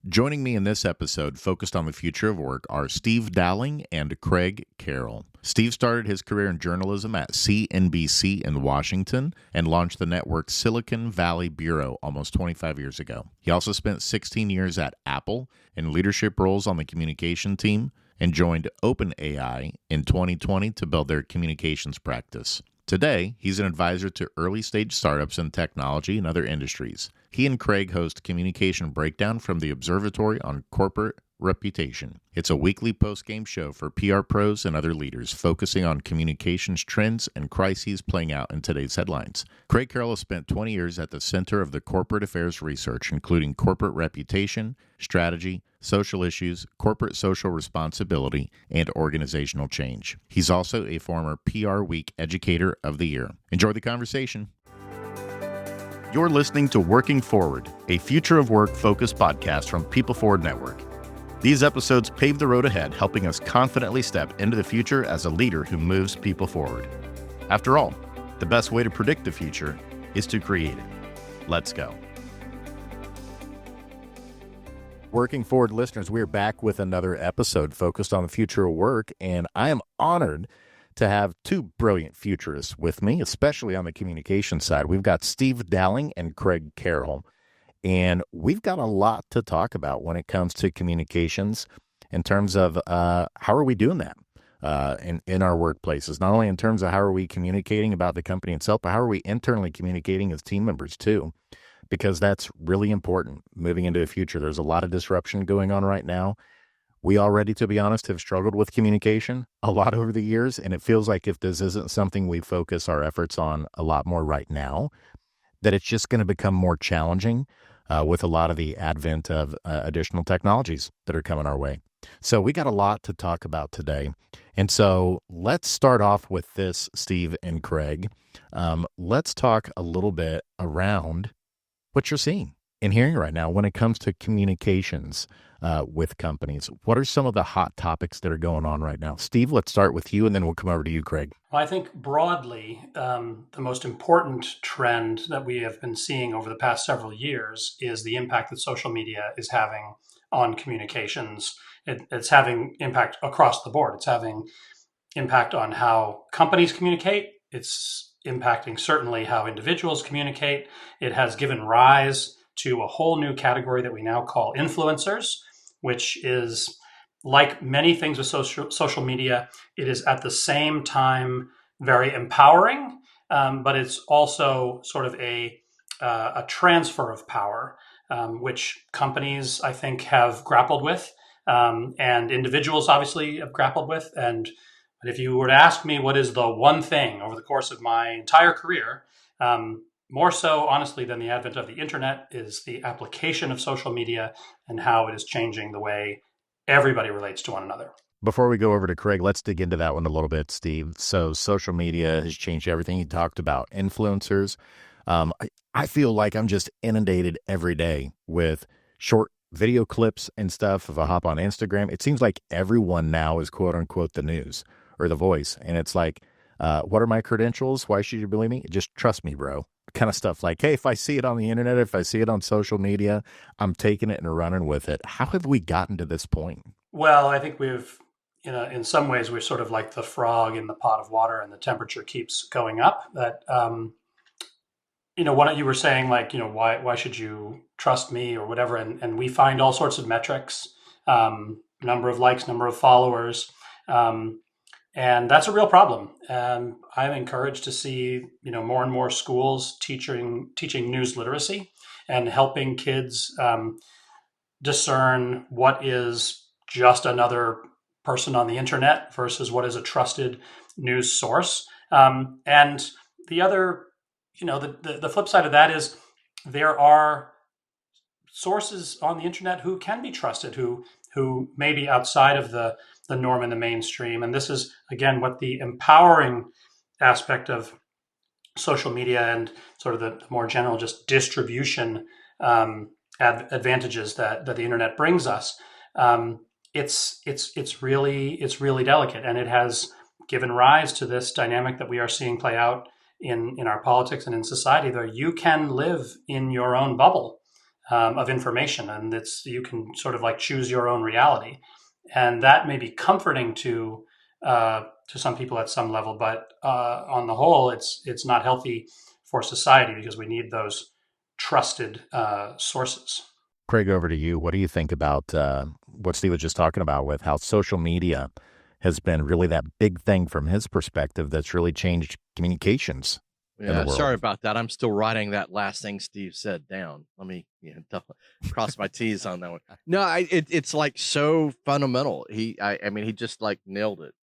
Joining me in this episode focused on the future of work are Steve Dowling and Craig Carroll. Steve started his career in journalism at CNBC in Washington and launched the network Silicon Valley Bureau almost 25 years ago. He also spent 16 years at Apple in leadership roles on the communication team and joined OpenAI in 2020 to build their communications practice. Today, he's an advisor to early-stage startups in technology and other industries. He and Craig host Communication Breakdown from the Observatory on Corporate Reputation. It's a weekly post-game show for PR pros and other leaders focusing on communications trends and crises playing out in today's headlines. Craig Carroll has spent 20 years at the center of the corporate affairs research, including corporate reputation, strategy, social issues, corporate social responsibility, and organizational change. He's also a former PR Week Educator of the Year. Enjoy the conversation. You're listening to Working Forward, a future of work-focused podcast from PeopleForward Network. These episodes pave the road ahead, helping us confidently step into the future as a leader who moves people forward. After all, the best way to predict the future is to create it. Let's go. Working Forward listeners, we're back with another episode focused on the future of work, and I am honored to have two brilliant futurists with me, especially on the communication side. We've got Steve Dowling and Craig Carroll, and we've got a lot to talk about when it comes to communications in terms of how are we doing that in our workplaces, not only in terms of how are we communicating about the company itself, but how are we internally communicating as team members too, because that's really important moving into the future. There's a lot of disruption going on right now. We already, to be honest, have struggled with communication a lot over the years, and it feels like if this isn't something we focus our efforts on a lot more right now, that it's just going to become more challenging with a lot of the advent of additional technologies that are coming our way. So we got a lot to talk about today. And so let's start off with this, Steve and Craig. Let's talk a little bit around what you're seeing and hearing right now when it comes to communications with companies. What are some of the hot topics that are going on right now? Steve, let's start with you, and then we'll come over to you, Craig. Well, I think broadly, the most important trend that we have been seeing over the past several years is the impact that social media is having on communications. It's having impact across the board. It's having impact on how companies communicate. It's impacting certainly how individuals communicate. It has given rise to a whole new category that we now call influencers, which is like many things with social media. It is at the same time very empowering, but it's also sort of a transfer of power, which companies, I think, have grappled with, and individuals obviously have grappled with. And if you were to ask me what is the one thing over the course of my entire career, more so, honestly, than the advent of the internet, is the application of social media and how it is changing the way everybody relates to one another. Before we go over to Craig, let's dig into that one a little bit, Steve. So social media has changed everything. You talked about influencers. I feel like I'm just inundated every day with short video clips and stuff. If I hop on Instagram, it seems like everyone now is quote unquote the news or the voice. And it's like, what are my credentials? Why should you believe me? Just trust me, bro. Kind of stuff like, hey, if I see it on the internet, if I see it on social media, I'm taking it and running with it. How have we gotten to this point? Well, I think we've, in some ways, we're sort of like the frog in the pot of water, and the temperature keeps going up. That, what you were saying, like, why should you trust me or whatever? And we find all sorts of metrics, number of likes, number of followers. And that's a real problem. I'm encouraged to see, more and more schools teaching news literacy and helping kids discern what is just another person on the internet versus what is a trusted news source. And the other, the flip side of that is there are sources on the internet who can be trusted, who may be outside of the norm in the mainstream. And this is, again, what the empowering aspect of social media and sort of the more general just distribution advantages that the internet brings us. It's really delicate, and it has given rise to this dynamic that we are seeing play out in our politics and in society, where you can live in your own bubble. of information, and you can sort of like choose your own reality, and that may be comforting to some people at some level, but on the whole, it's not healthy for society because we need those trusted sources. Craig, over to you. What do you think about what Steve was just talking about with how social media has been really that big thing from his perspective that's really changed communications in the Yeah, sorry world? about that. I'm still writing that last thing Steve said down. Let me cross my T's on that one. No, it's like so fundamental. I mean, he just like nailed it.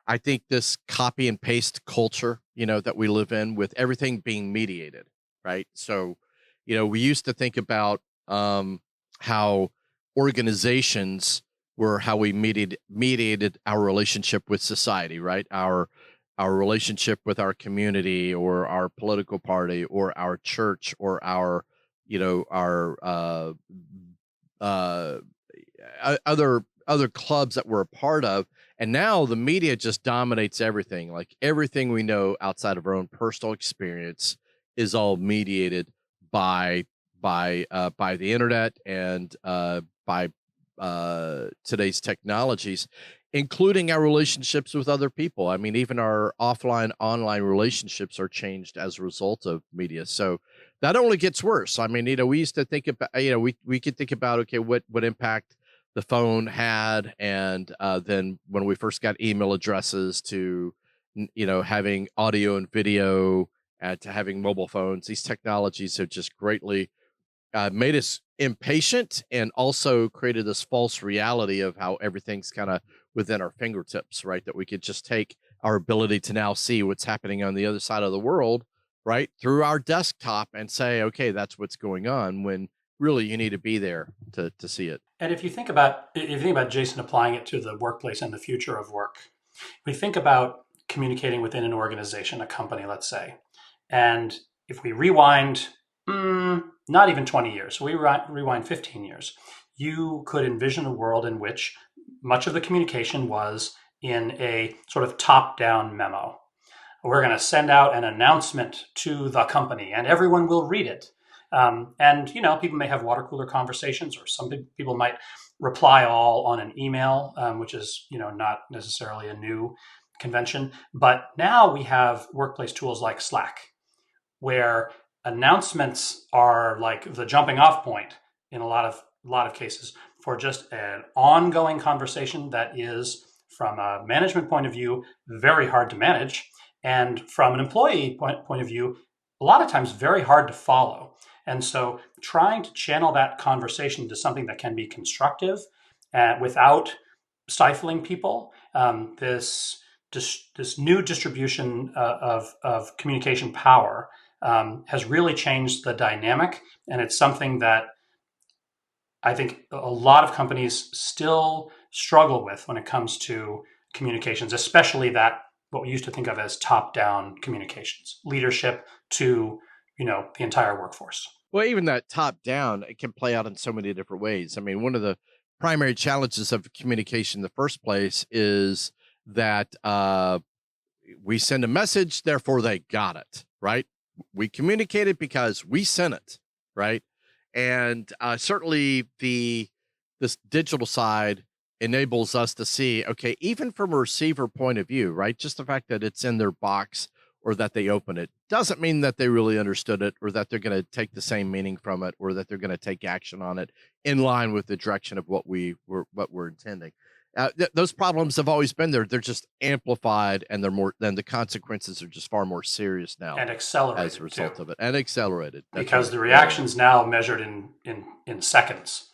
I think this copy and paste culture, that we live in with everything being mediated, right? So, we used to think about how organizations were how we mediated our relationship with society, right? Our relationship with our community or our political party or our church or our our uh other clubs that we're a part of. And now the media just dominates everything. Like everything we know outside of our own personal experience is all mediated by by the internet and by today's technologies, including our relationships with other people. I mean, even our offline online relationships are changed as a result of media. So that only gets worse. I mean, we used to think about, we could think about, okay, what impact the phone had, and then when we first got email addresses to having audio and video, to having mobile phones, these technologies have just greatly made us impatient and also created this false reality of how everything's kind of within our fingertips, right? That we could just take our ability to now see what's happening on the other side of the world, right, through our desktop and say, okay, that's what's going on, when really you need to be there to see it. And if you think about Jason applying it to the workplace and the future of work, we think about communicating within an organization, a company, let's say, and if we rewind, not even 20 years, so we rewind 15 years, you could envision a world in which much of the communication was in a sort of top-down memo. We're going to send out an announcement to the company, and everyone will read it. And people may have water cooler conversations, or some people might reply all on an email, which is not necessarily a new convention. But now we have workplace tools like Slack, where announcements are like the jumping off point in a lot of cases for just an ongoing conversation that is, from a management point of view, very hard to manage, and from an employee point of view, a lot of times very hard to follow. And so trying to channel that conversation to something that can be constructive without stifling people, this new distribution of communication power has really changed the dynamic, and it's something that I think a lot of companies still struggle with when it comes to communications, especially that what we used to think of as top-down communications, leadership to the entire workforce. Well, even that top down, it can play out in so many different ways. I mean, one of the primary challenges of communication in the first place is that we send a message, therefore they got it, right? We communicated because we sent it, right? And certainly this digital side enables us to see, okay, even from a receiver point of view, right? Just the fact that it's in their box or that they open it doesn't mean that they really understood it, or that they're going to take the same meaning from it, or that they're going to take action on it in line with the direction of what we're intending. Those problems have always been there. They're just amplified, and the consequences are just far more serious now And accelerated as a result too, of it, and accelerated. That's because right. the reactions now measured in seconds,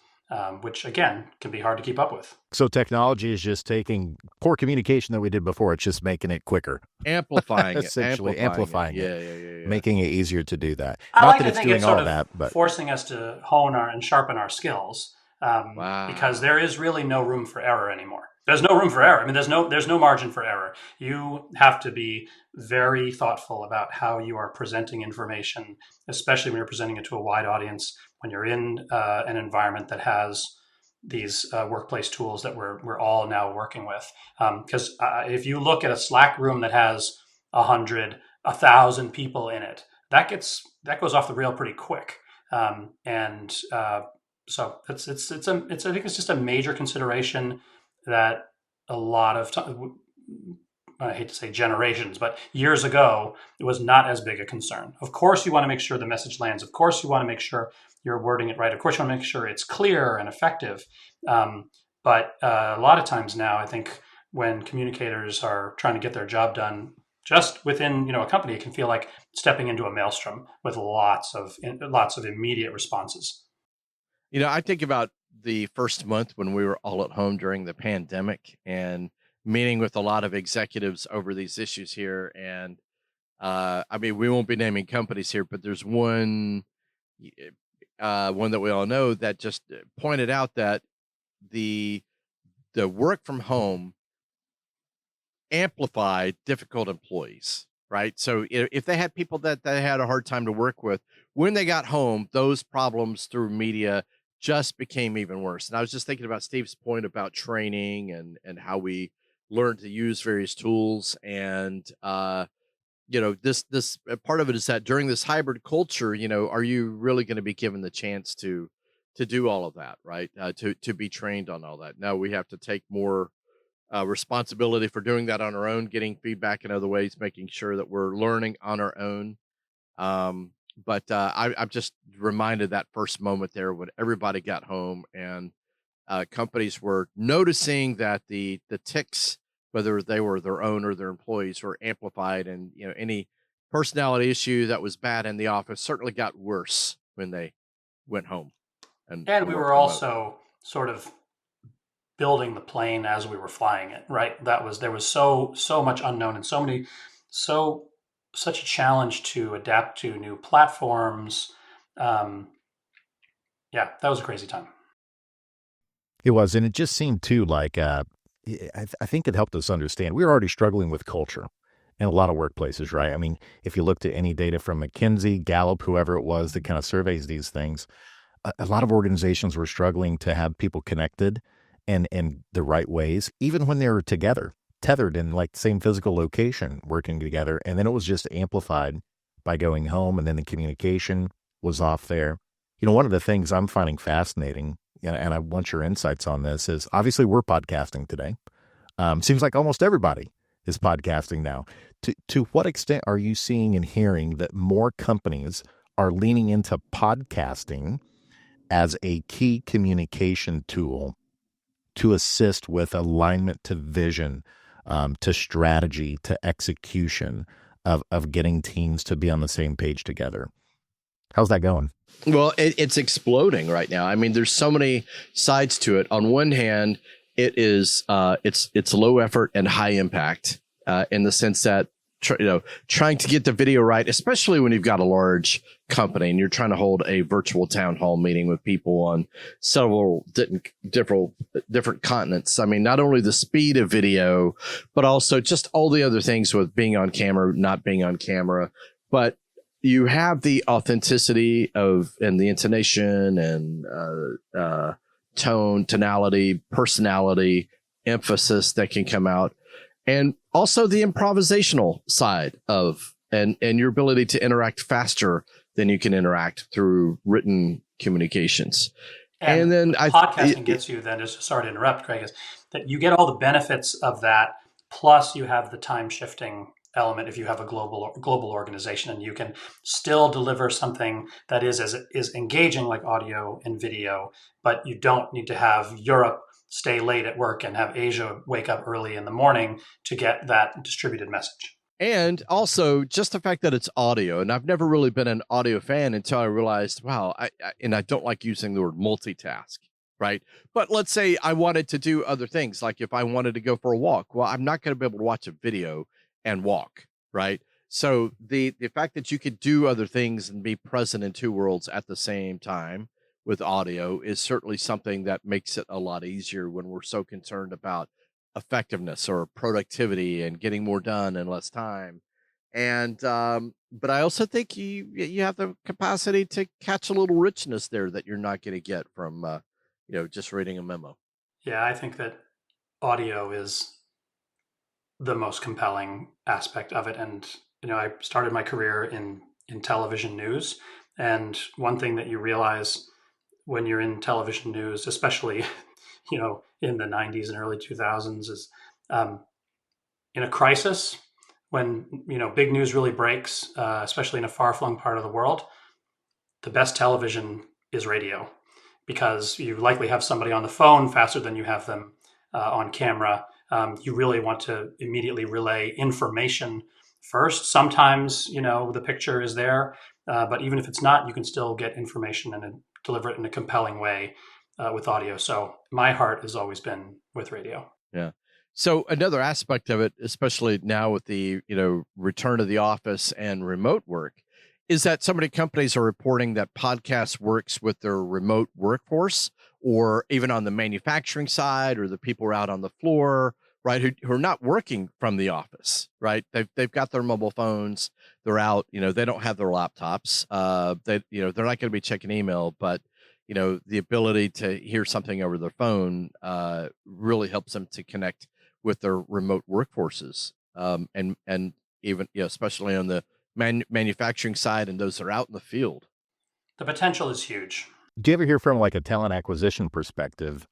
which again can be hard to keep up with. So technology is just taking poor communication that we did before, it's just making it quicker. Amplifying it, Essentially amplifying it. Yeah. Making it easier to do that. I Not like that to it's think doing it's all sort of of that, but forcing us to hone and sharpen our skills, because Wow. there is really no room for error anymore. There's no room for error. I mean, there's no margin for error. You have to be very thoughtful about how you are presenting information, especially when you're presenting it to a wide audience. When you're in an environment that has these workplace tools that we're all now working with, because if you look at a Slack room that has 100, 1,000 people in it, that goes off the rail pretty quick. And so I think it's just a major consideration that a lot of time. I hate to say generations, but years ago, it was not as big a concern. Of course, you want to make sure the message lands. Of course, you want to make sure you're wording it right. Of course, you want to make sure it's clear and effective. But a lot of times now, I think when communicators are trying to get their job done, just within a company, it can feel like stepping into a maelstrom with lots of immediate responses. I think about the first month when we were all at home during the pandemic and meeting with a lot of executives over these issues here. And I mean, we won't be naming companies here, but there's one that we all know that just pointed out that the the work from home amplified difficult employees, right? So if they had people that they had a hard time to work with, when they got home, those problems through media just became even worse. And I was just thinking about Steve's point about training and how we learn to use various tools. And this part of it is that during this hybrid culture, are you really going to be given the chance to do all of that, right? To be trained on all that. No, we have to take more responsibility for doing that on our own, getting feedback in other ways, making sure that we're learning on our own. But I'm just reminded that first moment there when everybody got home and companies were noticing that the ticks, whether they were their own or their employees, were amplified, and any personality issue that was bad in the office certainly got worse when they went home And and we worked were remote. also sort of building the plane as we were flying it, right? There was so much unknown and so such a challenge to adapt to new platforms. Um, yeah, that was a crazy time. It was, and it just seemed too like I think it helped us understand we were already struggling with culture in a lot of workplaces, right? I mean, if you looked at any data from McKinsey, Gallup, whoever it was that kind of surveys these things, a lot of organizations were struggling to have people connected and in the right ways, even when they were together, tethered in like the same physical location, working together. And then it was just amplified by going home, and then the communication was off there. One of the things I'm finding fascinating, and I want your insights on this, is obviously we're podcasting today. Seems like almost everybody is podcasting now. To what extent are you seeing and hearing that more companies are leaning into podcasting as a key communication tool to assist with alignment to vision, to strategy, to execution of getting teams to be on the same page together? How's that going? Well, it's exploding right now. I mean, there's so many sides to it. On one hand, it's low effort and high impact in the sense that trying to get the video right, especially when you've got a large company and you're trying to hold a virtual town hall meeting with people on several different continents. I mean, not only the speed of video, but also just all the other things with being on camera, not being on camera. But you have the authenticity and the intonation and tone, tonality, personality, emphasis that can come out, and also the improvisational side of and your ability to interact faster than you can interact through written communications. And then podcasting gets you then, just sorry to interrupt, Craig, is that you get all the benefits of that, plus you have the time shifting element if you have a global organization, and you can still deliver something that is engaging like audio and video, but you don't need to have Europe stay late at work and have Asia wake up early in the morning to get that distributed message. And also just the fact that it's audio, and I've never really been an audio fan until I realized, wow, I don't like using the word multitask, right? But let's say I wanted to do other things, like if I wanted to go for a walk, well, I'm not going to be able to watch a video and walk, right? So the fact that you could do other things and be present in two worlds at the same time with audio is certainly something that makes it a lot easier when we're so concerned about effectiveness or productivity and getting more done in less time. And but I also think you have the capacity to catch a little richness there that you're not going to get from just reading a memo. Yeah, I think that audio is the most compelling aspect of it. And I started my career in television news, And one thing that you realize when you're in television news, especially, in the 90s and early 2000s, is um, in a crisis, when, big news really breaks, especially in a far-flung part of the world, the best television is radio, because you likely have somebody on the phone faster than you have them on camera. You really want to immediately relay information first. Sometimes, the picture is there, but even if it's not, you can still get information and deliver it in a compelling way with audio. So my heart has always been with radio. Yeah. So another aspect of it, especially now with the, return of the office and remote work, is that so many companies are reporting that podcast works with their remote workforce, or even on the manufacturing side, or the people who are out on the floor, right, who are not working from the office, right? They've got their mobile phones, they're out, they don't have their laptops, they're not going to be checking email, but the ability to hear something over their phone really helps them to connect with their remote workforces, and even especially on the manufacturing side and those that are out in the field. The potential is huge. Do you ever hear from like a talent acquisition perspective?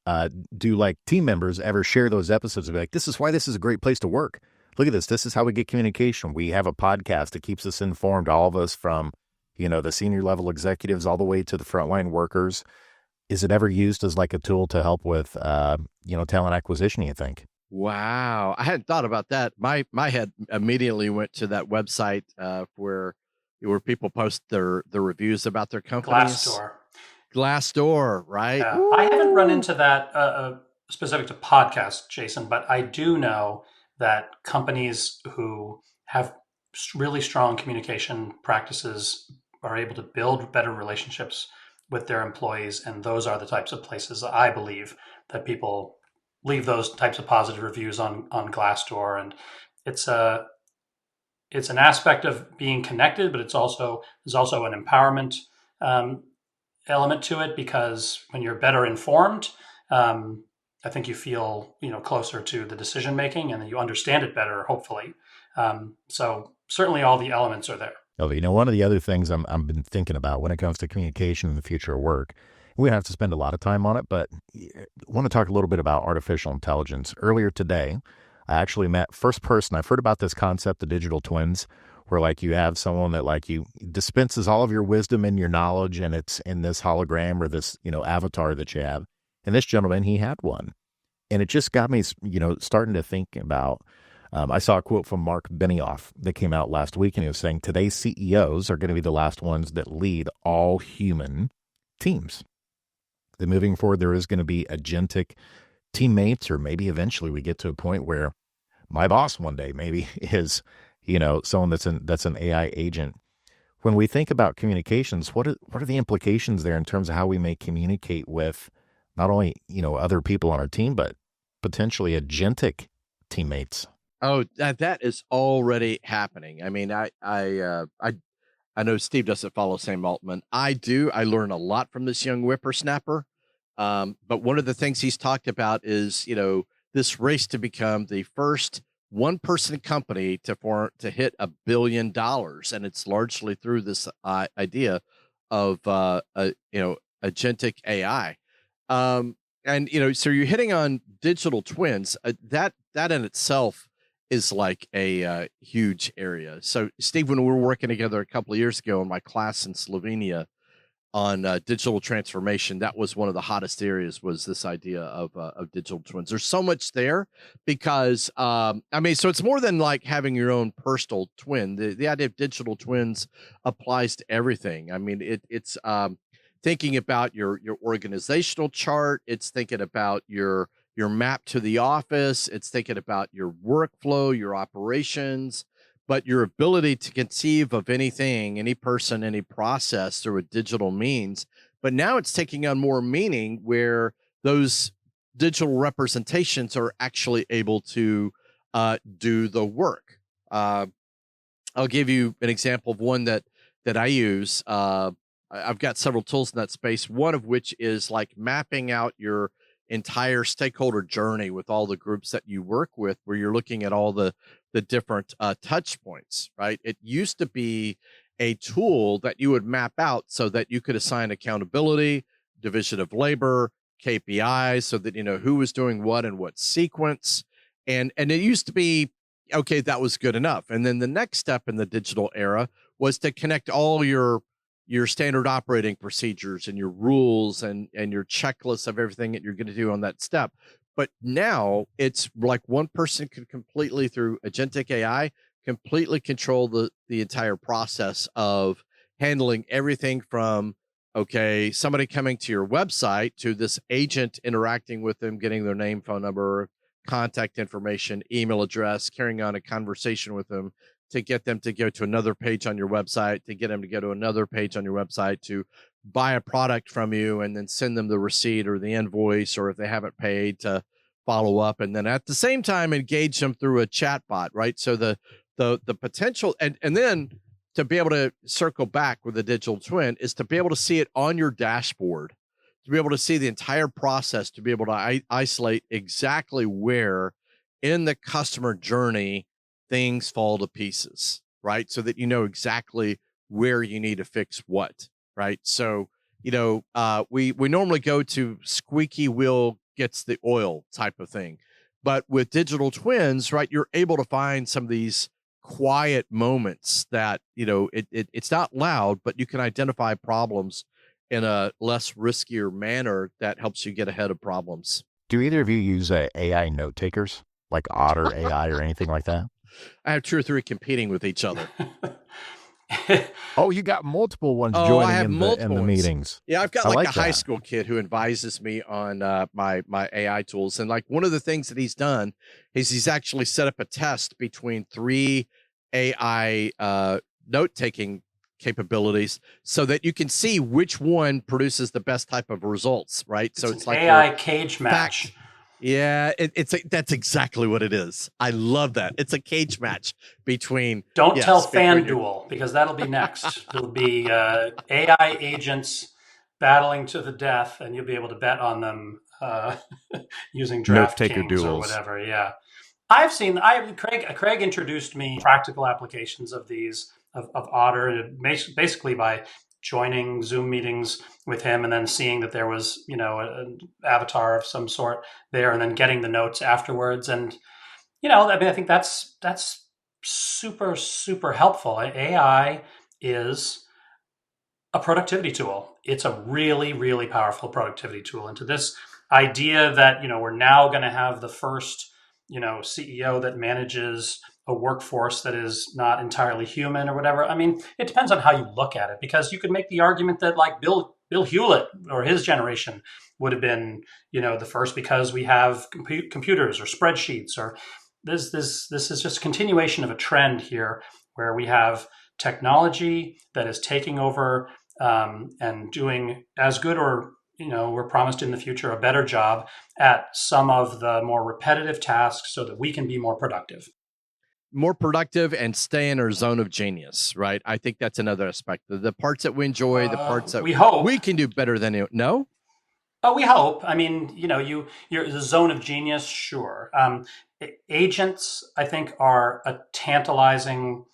Do like team members ever share those episodes and be like, this is why this is a great place to work? Look at this. This is how we get communication. We have a podcast that keeps us informed, all of us, from, the senior level executives all the way to the frontline workers. Is it ever used as like a tool to help with, talent acquisition, you think? Wow, I hadn't thought about that. My head immediately went to that website where people post their reviews about their companies. Glassdoor. Glassdoor, right? Yeah, I haven't run Woo! into that specific to podcasts, Jason, but I do know that companies who have really strong communication practices are able to build better relationships with their employees, and those are the types of places that I believe that people leave those types of positive reviews on Glassdoor. And it's a it's an aspect of being connected, but there's also an empowerment um, element to it, because when you're better informed, um, I think you feel closer to the decision making, and then you understand it better, hopefully. So certainly all the elements are there. Oh, one of the other things I've been thinking about when it comes to communication in the future of work, we don't have to spend a lot of time on it, but I want to talk a little bit about artificial intelligence. Earlier today, I actually met first person. I've heard about this concept of digital twins, where like you have someone that like you dispenses all of your wisdom and your knowledge, and it's in this hologram or this, avatar that you have. And this gentleman, he had one. And it just got me, starting to think about, I saw a quote from Mark Benioff that came out last week, and he was saying today's CEOs are going to be the last ones that lead all human teams. That moving forward, there is going to be agentic teammates, or maybe eventually we get to a point where my boss one day maybe is, someone that's an AI agent. When we think about communications, what are the implications there in terms of how we may communicate with not only, other people on our team, but potentially agentic teammates? Oh, that is already happening. I mean, I know Steve doesn't follow Sam Altman. I do. I learn a lot from this young whippersnapper. But one of the things he's talked about is, this race to become the first one-person company to hit $1 billion, and it's largely through this idea of agentic AI. And so you're hitting on digital twins. That in itself is like a huge area. So Steve, when we were working together a couple of years ago in my class in Slovenia on digital transformation, that was one of the hottest areas, was this idea of digital twins. There's so much there because, so it's more than like having your own personal twin. The idea of digital twins applies to everything. I mean, it's thinking about your organizational chart. It's thinking about your map to the office. It's thinking about your workflow, your operations, but your ability to conceive of anything, any person, any process through a digital means. But now it's taking on more meaning, where those digital representations are actually able to do the work. I'll give you an example of one that I use. I've got several tools in that space, one of which is like mapping out your entire stakeholder journey with all the groups that you work with, where you're looking at all the different touch points, right? It used to be a tool that you would map out so that you could assign accountability, division of labor, KPIs, so that you know who was doing what in what sequence. And it used to be, okay, that was good enough. And then the next step in the digital era was to connect all your standard operating procedures and your rules and your checklists of everything that you're going to do on that step. But now it's like one person could completely, through agentic AI, completely control the entire process of handling everything from, okay, somebody coming to your website to this agent interacting with them, getting their name, phone number, contact information, email address, carrying on a conversation with them to get them to go to another page on your website, to get them to go to another page on your website, to buy a product from you and then send them the receipt or the invoice, or if they haven't paid, to follow up. And then at the same time, engage them through a chat bot, right? So the potential, and then to be able to circle back with a digital twin is to be able to see it on your dashboard, to be able to see the entire process, to be able to isolate exactly where in the customer journey things fall to pieces, right? So that you know exactly where you need to fix what, right? So, we normally go to squeaky wheel gets the oil type of thing. But with digital twins, right, you're able to find some of these quiet moments that, it's not loud, but you can identify problems in a less riskier manner that helps you get ahead of problems. Do either of you use AI note takers like Otter AI or anything like that? I have 2 or 3 competing with each other. Oh, you got multiple ones I joining have in the multiple ones. meetings. Yeah, I've got I like like a high that. school kid who advises me on my AI tools, and like one of the things that he's done is he's actually set up a test between 3 AI note taking capabilities so that you can see which one produces the best type of results, right? So It's like an AI cage match. Yeah, that's exactly what it is. I love that. It's a cage match between. Don't tell between your- FanDuel, because that'll be next. It'll be AI agents battling to the death, and you'll be able to bet on them using Note taker DraftKings or duels. whatever. Yeah, Craig introduced me practical applications of these of Otter, basically by joining Zoom meetings with him and then seeing that there was an avatar of some sort there, and then getting the notes afterwards. And I think that's super, super helpful. AI is a productivity tool. It's a really, really powerful productivity tool. And to this idea that, we're now going to have the first, CEO that manages a workforce that is not entirely human or whatever. I mean, it depends on how you look at it, because you could make the argument that like Bill Hewlett or his generation would have been, the first, because we have computers or spreadsheets, or this is just a continuation of a trend here where we have technology that is taking over and doing as good, or we're promised in the future a better job at some of the more repetitive tasks so that we can be more productive. More productive and stay in our zone of genius, right? I think that's another aspect. The parts that we enjoy, the parts that we hope we can do better than you. No? Oh, we hope. I mean, you're the zone of genius, sure. Agents, I think, are a tantalizing,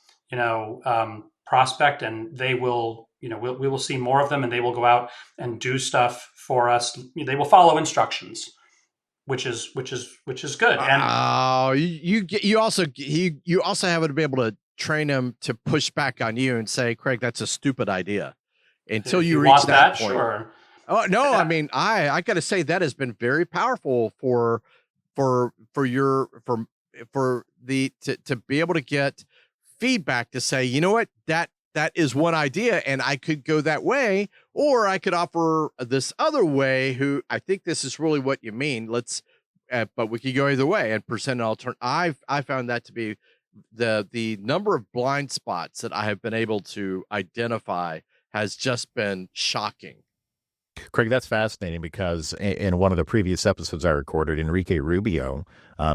prospect, and they will, we will see more of them, and they will go out and do stuff for us. They will follow instructions, which is good. And you also have to be able to train them to push back on you and say, Craig, that's a stupid idea. Until you reach want that point. sure. Oh no, I mean, I got to say that has been very powerful to be able to get feedback to say, you know what, that is one idea, and I could go that way, or I could offer this other way. Who I think this is really what you mean. But we could go either way and present an alternative. I found that to be the number of blind spots that I have been able to identify has just been shocking. Craig, that's fascinating, because in one of the previous episodes I recorded, Enrique Rubio,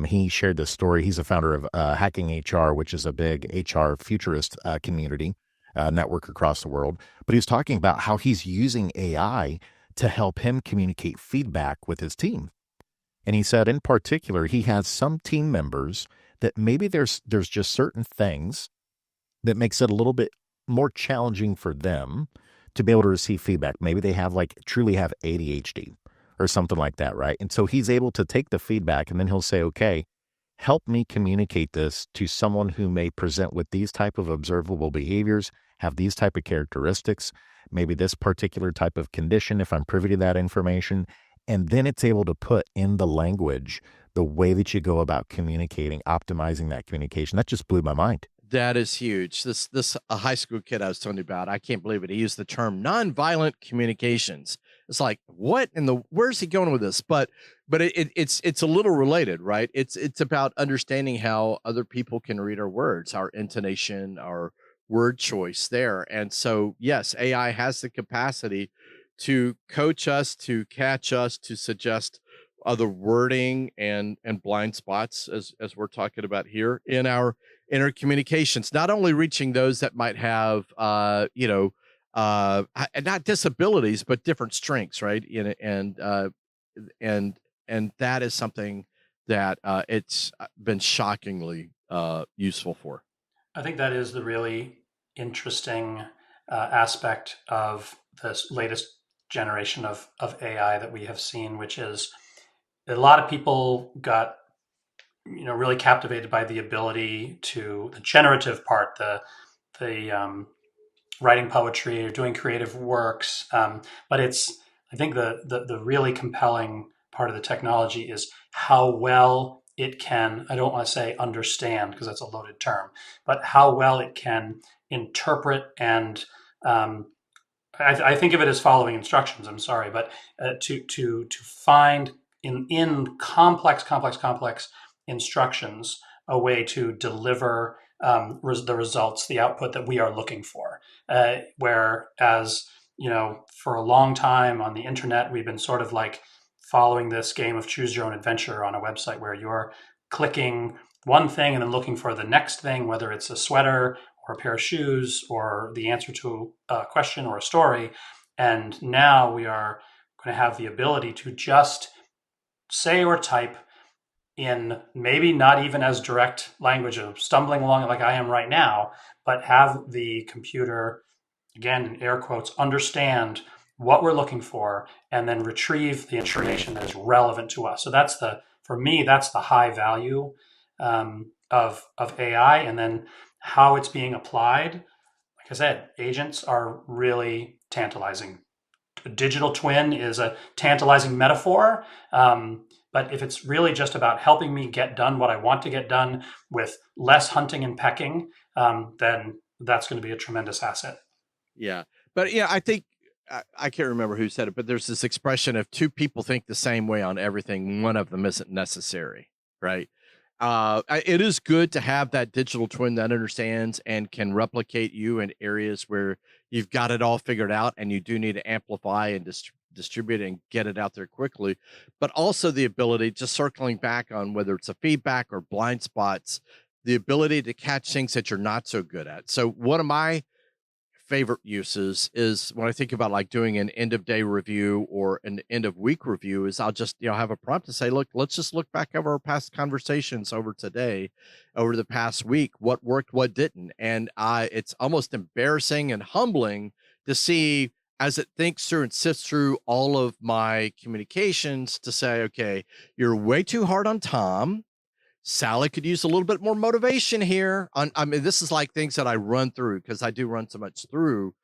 he shared this story. He's a founder of Hacking HR, which is a big HR futurist community network across the world. But he was talking about how he's using AI to help him communicate feedback with his team. And he said, in particular, he has some team members that maybe there's just certain things that makes it a little bit more challenging for them to be able to receive feedback. Maybe they have truly have ADHD or something like that, right? And so he's able to take the feedback and then he'll say, okay, help me communicate this to someone who may present with these type of observable behaviors, have these type of characteristics, maybe this particular type of condition if I'm privy to that information. And then it's able to put in the language the way that you go about communicating, optimizing that communication. That just blew my mind. That is huge. This a high school kid I was telling you about, I can't believe it. He used the term nonviolent communications. It's like, what in the, where's he going with this? But it's a little related, right? It's about understanding how other people can read our words, our intonation, our word choice there. And so, yes, AI has the capacity to coach us, to catch us, to suggest other wording and blind spots, as we're talking about here in our communications, not only reaching those that might have, not disabilities, but different strengths, right? And that is something that it's been shockingly useful for. I think that is the really interesting aspect of this latest generation of AI that we have seen, which is a lot of people got really captivated by the ability to the generative part, the writing poetry or doing creative works. But I think the really compelling part of the technology is how well it can, I don't want to say understand because that's a loaded term, but how well it can interpret and I think of it as following instructions. I'm sorry, but to find in complex instructions a way to deliver the results, the output that we are looking for. Whereas for a long time on the internet, we've been sort of like following this game of choose your own adventure on a website where you're clicking one thing and then looking for the next thing, whether it's a sweater or a pair of shoes or the answer to a question or a story. And now we are going to have the ability to just say or type in maybe not even as direct language of stumbling along like I am right now, but have the computer, again, in air quotes, understand what we're looking for and then retrieve the information that is relevant to us. So for me, that's the high value of AI. And then how it's being applied. Like I said, agents are really tantalizing. A digital twin is a tantalizing metaphor. But if it's really just about helping me get done what I want to get done with less hunting and pecking, then that's going to be a tremendous asset. Yeah. But yeah, I think I can't remember who said it, but there's this expression of two people think the same way on everything. One of them isn't necessary, right? It is good to have that digital twin that understands and can replicate you in areas where you've got it all figured out and you do need to amplify and distribute and get it out there quickly. But also the ability, just circling back on whether it's a feedback or blind spots, the ability to catch things that you're not so good at. So one of my favorite uses is when I think about like doing an end of day review or an end of week review is I'll just, have a prompt to say, look, let's just look back over our past conversations over the past week, what worked, what didn't. And it's almost embarrassing and humbling to see as it thinks through and sifts through all of my communications to say, okay, you're way too hard on Tom. Sally could use a little bit more motivation here. I mean, this is like things that I run through because I do run so much through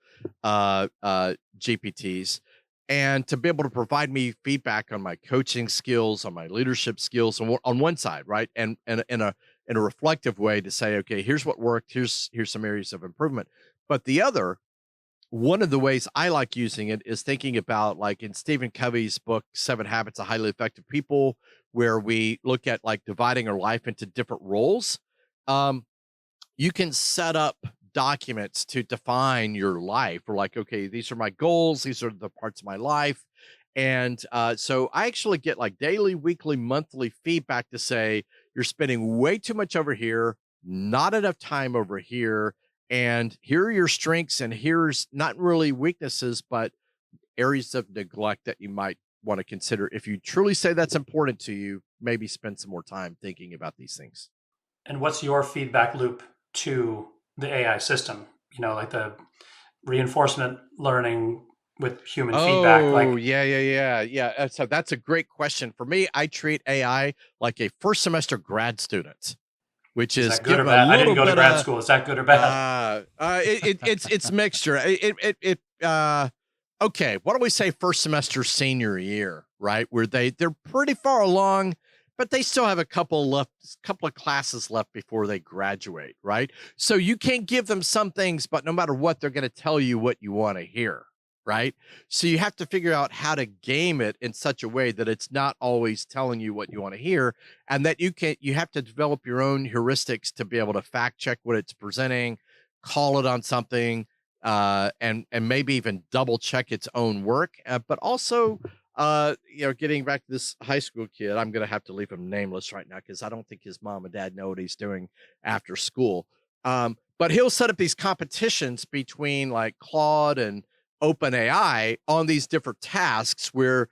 GPTs, and to be able to provide me feedback on my coaching skills, on my leadership skills, on one side, right, and in a reflective way to say, okay, here's what worked, here's some areas of improvement, but the other. One of the ways I like using it is thinking about like in Stephen Covey's book, 7 Habits of Highly Effective People, where we look at like dividing our life into different roles. You can set up documents to define your life. Or like, okay, these are my goals. These are the parts of my life. And so I actually get like daily, weekly, monthly feedback to say, you're spending way too much over here, not enough time over here. And here are your strengths, and here's not really weaknesses, but areas of neglect that you might want to consider. If you truly say that's important to you, maybe spend some more time thinking about these things. And what's your feedback loop to the AI system? like the reinforcement learning with human feedback. Oh, Like, yeah. So that's a great question. For me, I treat AI like a first semester grad student, which is is that good give or them a bad? I didn't little go to bit grad of school. Is that good or bad? it's mixture. Okay, why don't we say first semester senior year, right? Where they're pretty far along, but they still have a couple of classes left before they graduate, right? So you can't give them some things, but no matter what, they're going to tell you what you want to hear, right? So you have to figure out how to game it in such a way that it's not always telling you what you want to hear, and that you have to develop your own heuristics to be able to fact check what it's presenting, call it on something, and maybe even double check its own work. But also, getting back to this high school kid, I'm gonna have to leave him nameless right now because I don't think his mom and dad know what he's doing after school. But he'll set up these competitions between like Claude and OpenAI on these different tasks where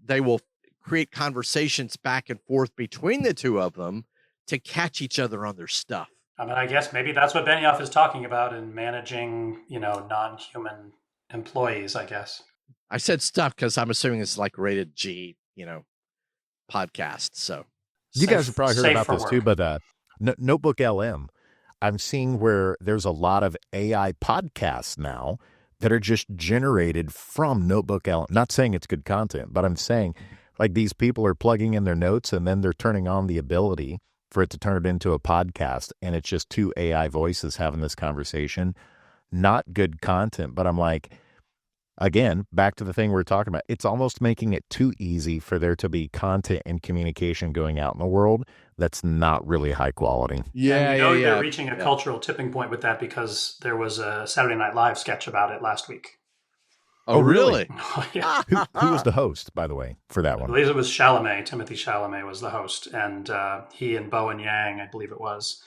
they will create conversations back and forth between the two of them to catch each other on their stuff. I mean, I guess maybe that's what Benioff is talking about in managing, non-human employees, I guess. I said stuff because I'm assuming it's like rated G, podcast. So You guys have probably heard safe about for this too, work. but Notebook LM, I'm seeing where there's a lot of AI podcasts now that are just generated from Notebook LM. Not saying it's good content, but I'm saying like these people are plugging in their notes and then they're turning on the ability for it to turn it into a podcast. And it's just two AI voices having this conversation. Not good content, but I'm like, again, back to the thing we're talking about. It's almost making it too easy for there to be content and communication going out in the world that's not really high quality. And they're reaching a cultural tipping point with that because there was a Saturday Night Live sketch about it last week. Oh, really? Yeah. Who was the host, by the way, for that I one? believe it was Chalamet. Timothy Chalamet was the host, and he and Bowen Yang, I believe it was,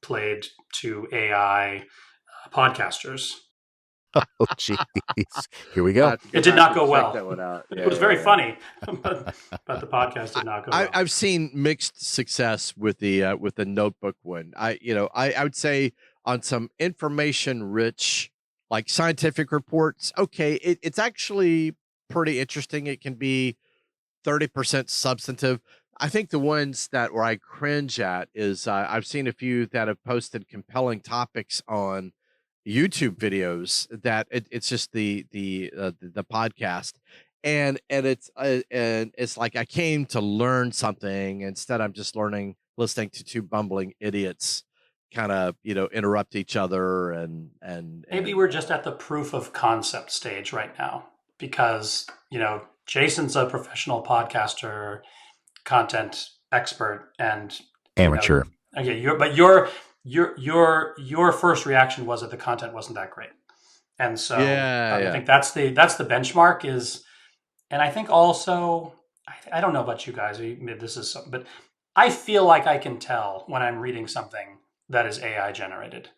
played to AI podcasters. Oh, jeez. Here we go. It did not go well. That one out. It was very funny, but the podcast did not go well. I've seen mixed success with the Notebook one. I would say on some information rich, like scientific reports, okay, it's actually pretty interesting. It can be 30% substantive. I think the ones that where I cringe at is I've seen a few that have posted compelling topics on YouTube videos that it's just the podcast, and it's like I came to learn something. Instead, I'm just listening to two bumbling idiots kind of interrupt each other and Maybe we're just at the proof of concept stage right now because Jason's a professional podcaster, content expert, and Amateur. Okay, your first reaction was that the content wasn't that great, and so I think that's the benchmark is, and I think also I don't know about you guys. This is something, but I feel like I can tell when I'm reading something that is AI generated.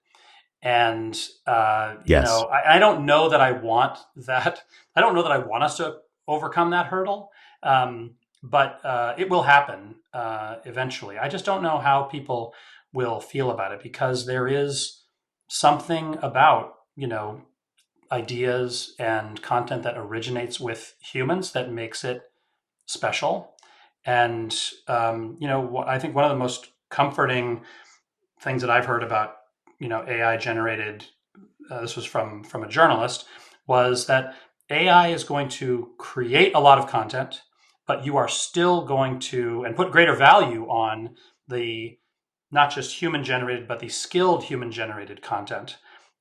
And Yes. I don't know that I want that. I don't know that I want us to overcome that hurdle, but it will happen eventually. I just don't know how people will feel about it because there is something about ideas and content that originates with humans that makes it special. And I think one of the most comforting things that I've heard about AI generated, this was from a journalist, was that AI is going to create a lot of content, but you are still going to and put greater value on the not just human generated but the skilled human generated content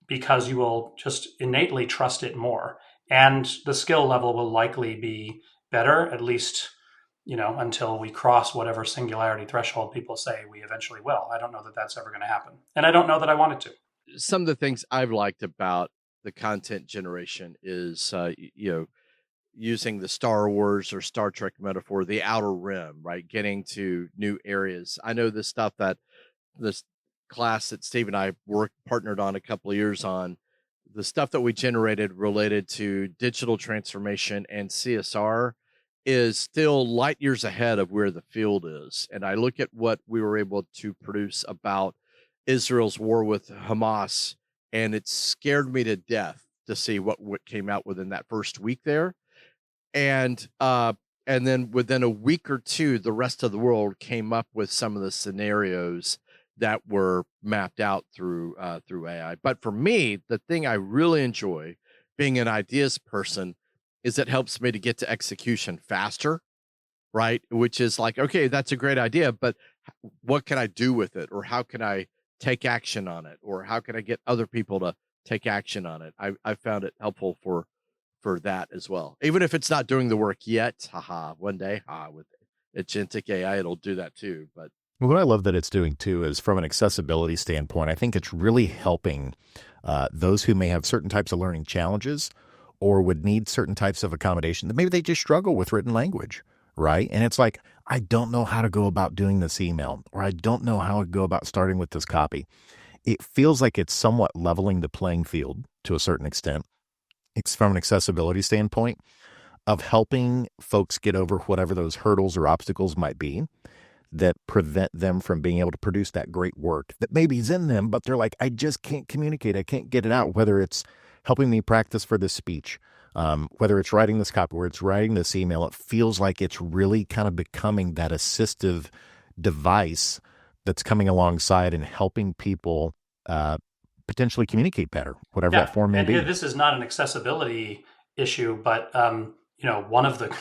because you will just innately trust it more, and the skill level will likely be better, at least until we cross whatever singularity threshold people say we eventually will. I don't know that that's ever going to happen. And I don't know that I want it to. Some of the things I've liked about the content generation is, using the Star Wars or Star Trek metaphor, the outer rim, right? Getting to new areas. I know the stuff that this class that Steve and I partnered on a couple of years on, the stuff that we generated related to digital transformation and CSR is still light years ahead of where the field is. And I look at what we were able to produce about Israel's war with Hamas and it scared me to death to see what came out within that first week there. And then within a week or two, the rest of the world came up with some of the scenarios that were mapped out through AI. But for me, the thing I really enjoy being an ideas person is it helps me to get to execution faster, right? Which is like, okay, that's a great idea, but what can I do with it? Or how can I take action on it? Or how can I get other people to take action on it? I found it helpful for that as well. Even if it's not doing the work yet, haha, one day, with agentic AI, it'll do that too. But Well, what I love that it's doing too is from an accessibility standpoint, I think it's really helping those who may have certain types of learning challenges or would need certain types of accommodation that maybe they just struggle with written language, right? And it's like, I don't know how to go about doing this email, or I don't know how to go about starting with this copy. It feels like it's somewhat leveling the playing field to a certain extent. It's from an accessibility standpoint of helping folks get over whatever those hurdles or obstacles might be that prevent them from being able to produce that great work that maybe is in them, but they're like, I just can't communicate. I can't get it out, whether it's helping me practice for this speech, whether it's writing this copy, whether it's writing this email. It feels like it's really kind of becoming that assistive device that's coming alongside and helping people potentially communicate better, whatever that form may and be. this is not an accessibility issue, but one of the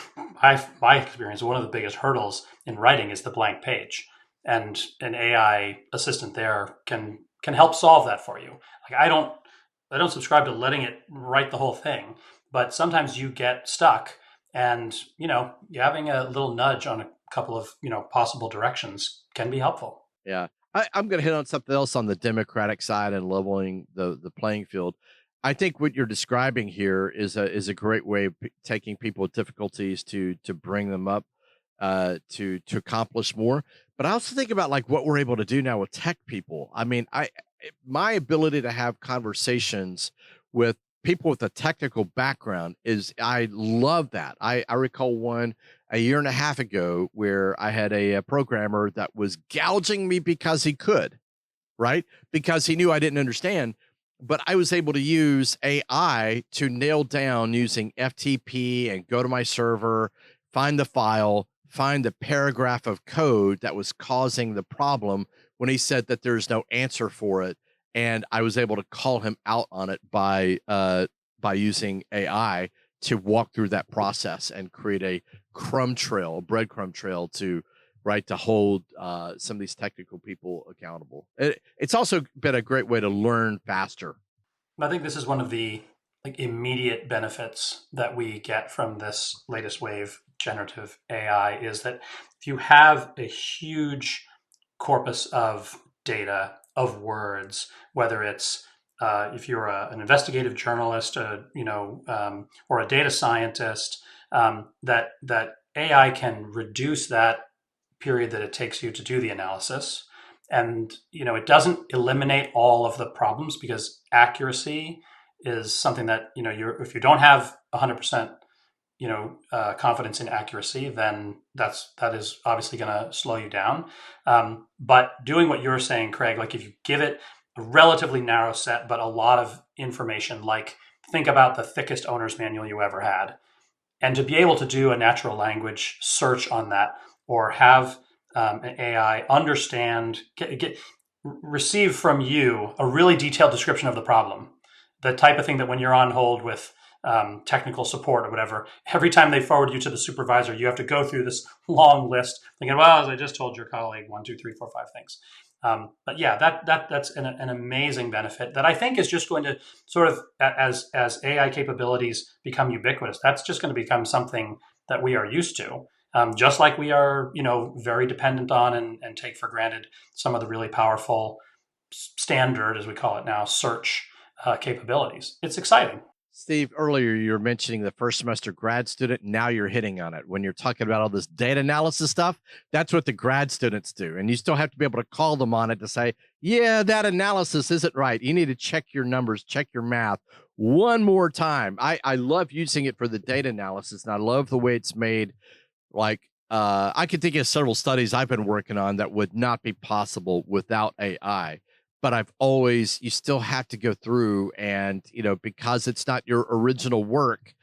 my experience, one of the biggest hurdles in writing is the blank page, and an AI assistant there can help solve that for you. Like I don't subscribe to letting it write the whole thing, but sometimes you get stuck, and having a little nudge on a couple of possible directions can be helpful. yeah, I'm going to hit on something else on the democratic side and leveling the playing field. I think what you're describing here is a great way of taking people with difficulties to bring them up to accomplish more. But I also think about like what we're able to do now with tech people. I mean, my ability to have conversations with people with a technical background is I love that. I recall one a year and a half ago where I had a programmer that was gouging me because he could, right? Because he knew I didn't understand. But I was able to use AI to nail down using FTP and go to my server, find the file, find the paragraph of code that was causing the problem when he said that there's no answer for it. And I was able to call him out on it by using AI to walk through that process and create a breadcrumb trail to hold some of these technical people accountable. It's also been a great way to learn faster. I think this is one of the immediate benefits that we get from this latest wave generative AI is that if you have a huge corpus of data, of words, whether it's if you're an investigative journalist, or a data scientist, that AI can reduce that period that it takes you to do the analysis. And it doesn't eliminate all of the problems, because accuracy is something that if you don't have 100% confidence in accuracy, then that is obviously going to slow you down. But doing what you're saying, Craig, like if you give it a relatively narrow set but a lot of information, like think about the thickest owner's manual you ever had, and to be able to do a natural language search on that, or have an AI understand, receive from you a really detailed description of the problem, the type of thing that when you're on hold with technical support or whatever, every time they forward you to the supervisor, you have to go through this long list thinking, well, as I just told your colleague, 1, 2, 3, 4, 5 things. But yeah, that's an amazing benefit that I think is just going to sort of, as AI capabilities become ubiquitous, that's just going to become something that we are used to. Just like we are, very dependent on and take for granted some of the really powerful standard, as we call it now, search capabilities. It's exciting. Steve, earlier you were mentioning the first semester grad student. Now you're hitting on it. When you're talking about all this data analysis stuff, that's what the grad students do. And you still have to be able to call them on it to say, yeah, that analysis isn't right. You need to check your numbers, check your math one more time. I love using it for the data analysis, and I love the way it's made. Like, I could think of several studies I've been working on that would not be possible without AI. but you still have to go through and, because it's not your original work,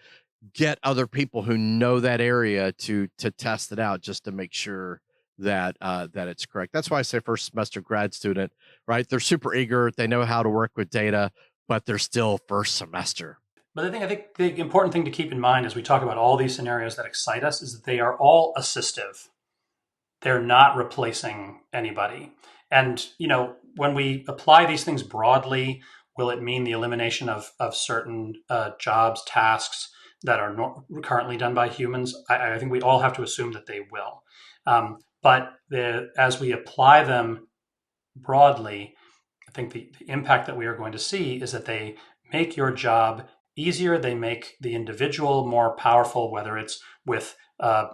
get other people who know that area to test it out just to make sure that that it's correct. That's why I say first semester grad student, right? They're super eager, they know how to work with data, but they're still first semester. But I think the important thing to keep in mind as we talk about all these scenarios that excite us is that they are all assistive. They're not replacing anybody. And, when we apply these things broadly, will it mean the elimination of certain jobs, tasks that are currently done by humans? I think we all have to assume that they will. But as we apply them broadly, I think the impact that we are going to see is that they make your job easier. They make the individual more powerful, whether it's with the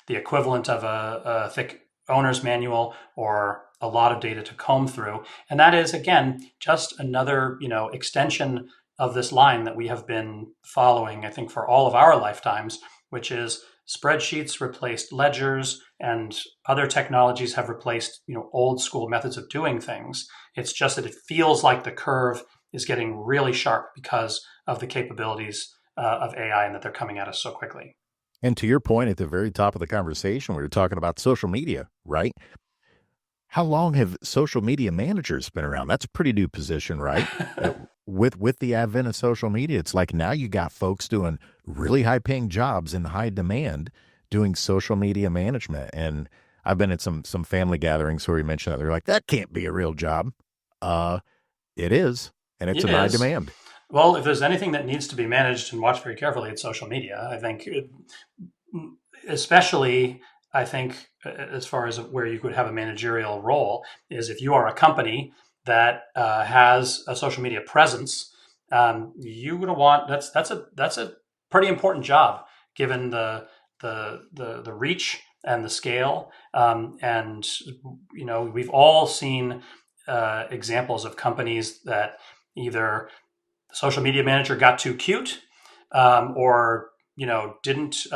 equivalent of a thick owner's manual or a lot of data to comb through. And that is, again, just another extension of this line that we have been following, I think, for all of our lifetimes, which is spreadsheets replaced ledgers and other technologies have replaced old school methods of doing things. It's just that it feels like the curve is getting really sharp because of the capabilities of AI and that they're coming at us so quickly. And to your point at the very top of the conversation, we were talking about social media, right? How long have social media managers been around? That's a pretty new position, right? With the advent of social media, it's like now you got folks doing really high paying jobs in high demand doing social media management. And I've been at some family gatherings where we mentioned that. They're like, that can't be a real job. It is. And it's in high demand. Well, if there's anything that needs to be managed and watched very carefully, it's social media. I think, especially, as far as where you could have a managerial role, is if you are a company that has a social media presence, you would want that's a pretty important job given the reach and the scale. And we've all seen examples of companies that either the social media manager got too cute, or didn't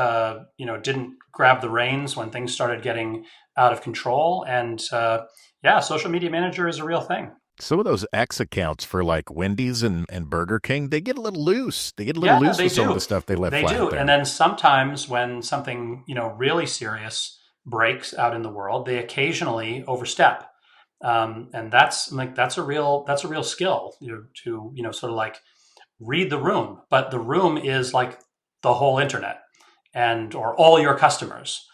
grab the reins when things started getting out of control. And social media manager is a real thing. Some of those X accounts for like Wendy's and Burger King, they get a little loose. They get a little loose with some of the stuff they let fly out there. And then sometimes when something really serious breaks out in the world, they occasionally overstep. And that's a real skill to sort of like read the room, but the room is like the whole internet or all your customers.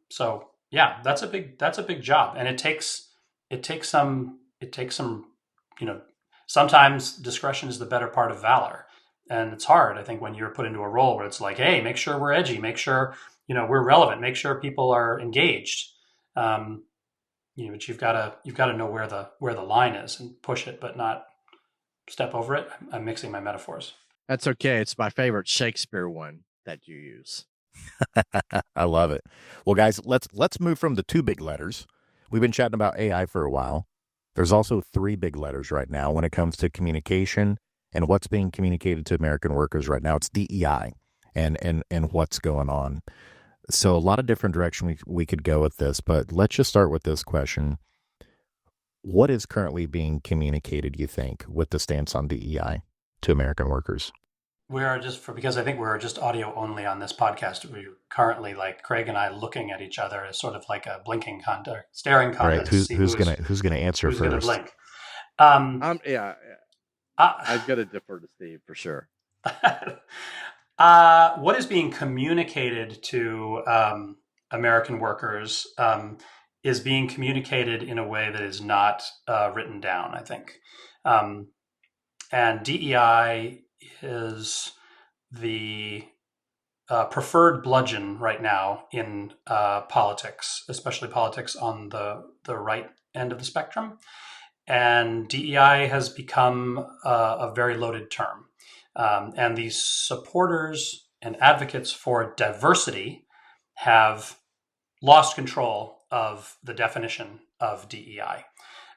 So yeah, that's a big job, and it takes some sometimes discretion is the better part of valor, and it's hard, I think, when you're put into a role where it's like, hey, make sure we're edgy, make sure we're relevant, make sure people are engaged. But you've got to know where the line is and push it, but not step over it. I'm mixing my metaphors. That's okay. It's my favorite Shakespeare one that you use. I love it. Well, guys, let's move from the two big letters. We've been chatting about AI for a while. There's also three big letters right now when it comes to communication and what's being communicated to American workers right now. It's DEI and what's going on. So a lot of different direction we could go with this, but let's just start with this question. What is currently being communicated, you think, with the stance on DEI to American workers? We are because I think we're just audio only on this podcast. We're currently, like Craig and I, looking at each other as sort of like a blinking contest, staring contest. Right. Who's gonna answer who's first? Who's going to blink? I've got to defer to Steve for sure. What is being communicated to American workers is being communicated in a way that is not written down, I think. And DEI is the preferred bludgeon right now in politics, especially politics on the right end of the spectrum. And DEI has become a very loaded term. And the supporters and advocates for diversity have lost control of the definition of DEI.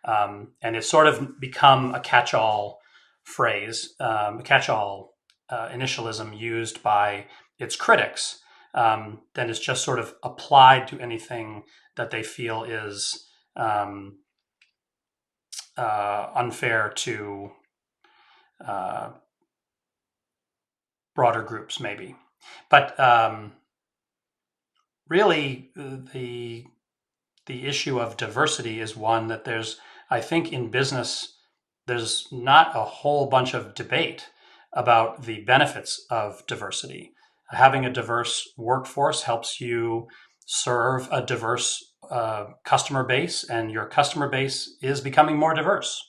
And it's sort of become a catch-all phrase, a catch-all initialism used by its critics that is just sort of applied to anything that they feel is unfair to broader groups, maybe. But really, the issue of diversity is one that I think in business, there's not a whole bunch of debate about the benefits of diversity. Having a diverse workforce helps you serve a diverse customer base, and your customer base is becoming more diverse.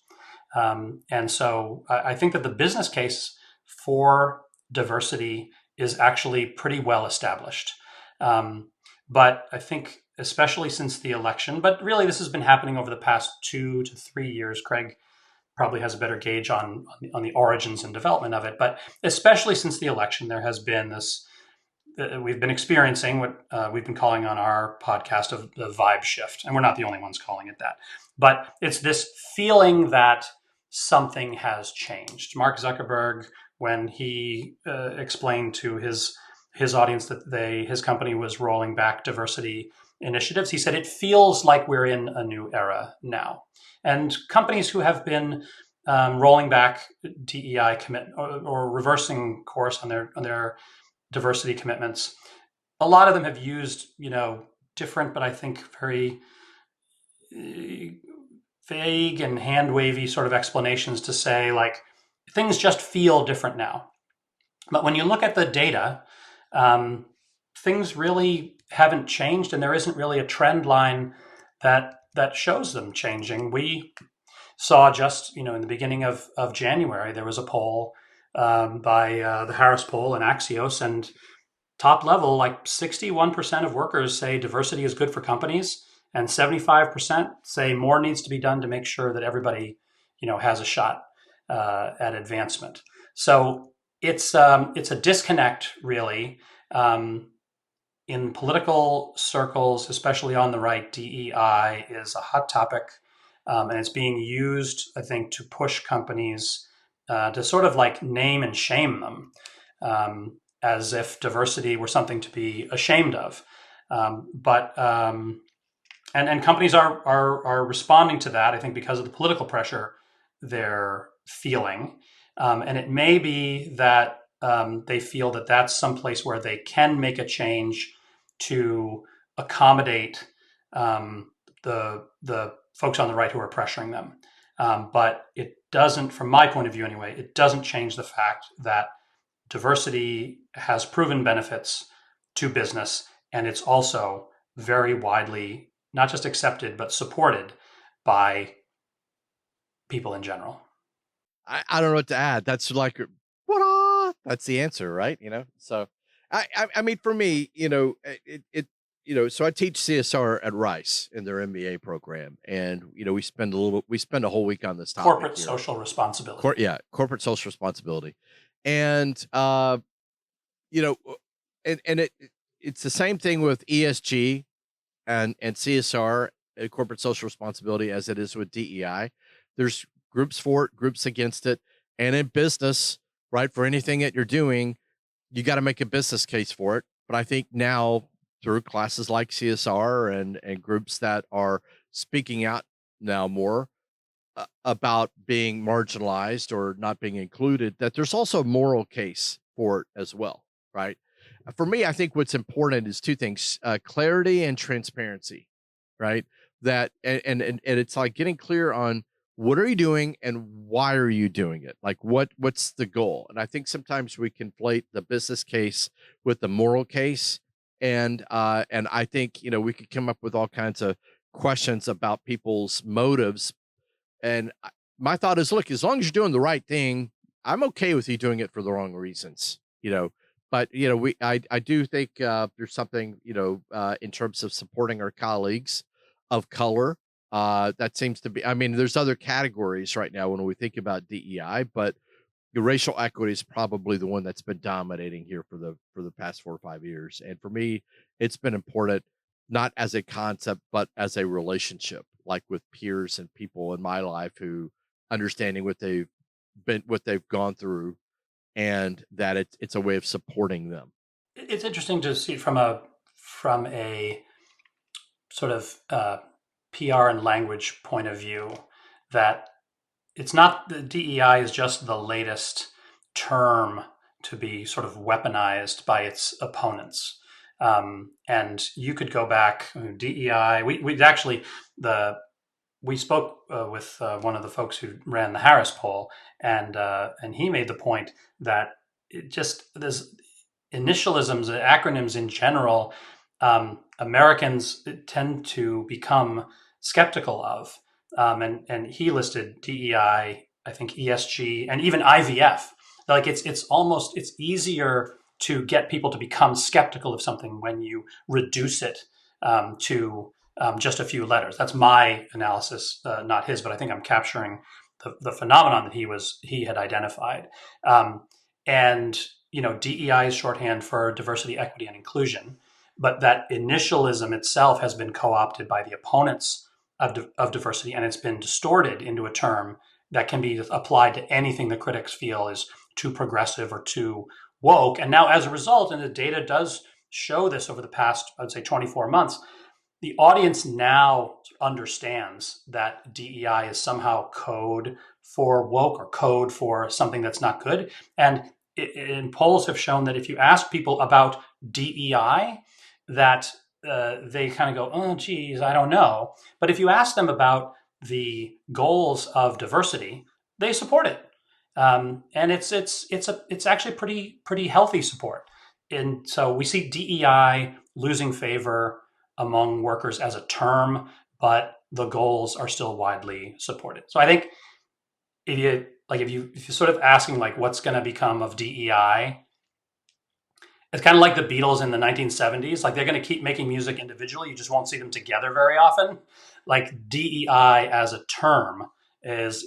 And so I think that the business case for diversity is actually pretty well established. But I think, especially since the election, but really this has been happening over the past 2 to 3 years. Craig probably has a better gauge on the origins and development of it. But especially since the election, there has been this. We've been experiencing what we've been calling on our podcast of the vibe shift, and we're not the only ones calling it that. But it's this feeling that something has changed. Mark Zuckerberg, when he explained to his audience that his company was rolling back diversity initiatives, he said it feels like we're in a new era now. And companies who have been rolling back DEI or reversing course on their diversity commitments, a lot of them have used different, but I think very vague and hand wavy sort of explanations to say, like, things just feel different now. But when you look at the data, things really haven't changed, and there isn't really a trend line that shows them changing. We saw just in the beginning of January, there was a poll by the Harris poll and Axios, and top level, like 61% of workers say diversity is good for companies, and 75% say more needs to be done to make sure that everybody has a shot at advancement. So it's a disconnect, really. In political circles, especially on the right, DEI is a hot topic, and it's being used, I think, to push companies to sort of like name and shame them, as if diversity were something to be ashamed of. And companies are responding to that, I think, because of the political pressure they're feeling, and it may be that they feel that that's someplace where they can make a change to accommodate the folks on the right who are pressuring them. But it doesn't, from my point of view anyway, it doesn't change the fact that diversity has proven benefits to business, and it's also very widely not just accepted, but supported by people in general. I don't know what to add. That's like, what? That's the answer, right? So I mean, for me, so I teach CSR at Rice in their MBA program, and we spend a whole week on this topic. Corporate social responsibility. Corporate social responsibility, and it's the same thing with ESG and CSR, corporate social responsibility, as it is with DEI. There's groups for it, groups against it, and in business, right, for anything that you're doing, you got to make a business case for it. But I think now, through classes like CSR and groups that are speaking out now more about being marginalized or not being included, that there's also a moral case for it as well, right? For me, I think what's important is two things: clarity and transparency, right? That and it's like getting clear on what are you doing and why are you doing it? Like what's the goal? And I think sometimes we conflate the business case with the moral case, and I think we could come up with all kinds of questions about people's motives. And my thought is, look, as long as you're doing the right thing, I'm okay with you doing it for the wrong reasons, But I do think there's something in terms of supporting our colleagues of color that seems to be. I mean, there's other categories right now when we think about DEI, but the racial equity is probably the one that's been dominating here for the past 4 or 5 years. And for me, it's been important not as a concept, but as a relationship, like with peers and people in my life who understanding what they've gone through, and that it's a way of supporting them. It's interesting to see from a sort of PR and language point of view that it's not the DEI is just the latest term to be sort of weaponized by its opponents. And you could go back DEI. We actually we spoke with one of the folks who ran the Harris poll, and he made the point that it just there's initialisms, acronyms in general. Americans tend to become skeptical of, and he listed DEI, I think ESG, and even IVF. Like it's easier to get people to become skeptical of something when you reduce it to just a few letters. That's my analysis, not his, but I think I'm capturing the phenomenon that he had identified. And DEI is shorthand for diversity, equity, and inclusion, but that initialism itself has been co-opted by the opponents of diversity, and it's been distorted into a term that can be applied to anything the critics feel is too progressive or too woke. And now, as a result, and the data does show this over the past, I'd say, 24 months, the audience now understands that DEI is somehow code for woke or code for something that's not good. And polls have shown that if you ask people about DEI, that they kind of go, oh, geez, I don't know. But if you ask them about the goals of diversity, they support it, and it's actually pretty healthy support. And so we see DEI losing favor among workers as a term, but the goals are still widely supported. So I think if you're sort of asking like what's going to become of DEI, it's kind of like the Beatles in the 1970s. Like they're going to keep making music individually. You just won't see them together very often. Like DEI as a term is